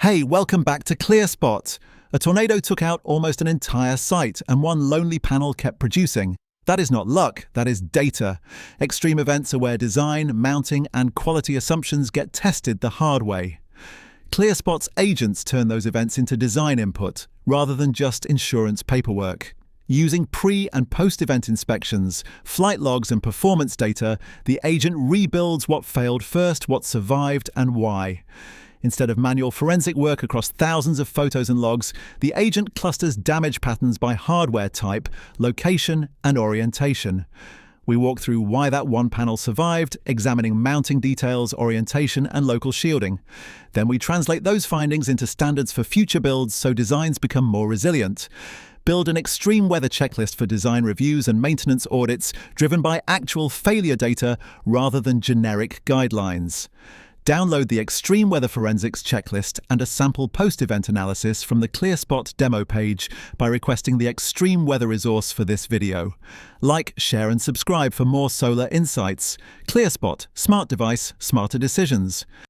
Hey, welcome back to ClearSpot. A tornado took out almost an entire site, and one lonely panel kept producing. That is not luck, that is data. Extreme events are where design, mounting, and quality assumptions get tested the hard way. ClearSpot's agents turn those events into design input, rather than just insurance paperwork. Using pre- and post-event inspections, flight logs, and performance data, the agent rebuilds what failed first, what survived, and why. Instead of manual forensic work across thousands of photos and logs, the agent clusters damage patterns by hardware type, location, and orientation. We walk through why that one panel survived, examining mounting details, orientation, and local shielding. Then we translate those findings into standards for future builds so designs become more resilient. Build an extreme weather checklist for design reviews and maintenance audits driven by actual failure data rather than generic guidelines. Download the Extreme Weather Forensics checklist and a sample post-event analysis from the ClearSpot demo page by requesting the Extreme Weather resource for this video. Like, share, and subscribe for more solar insights. ClearSpot, smart device, smarter decisions.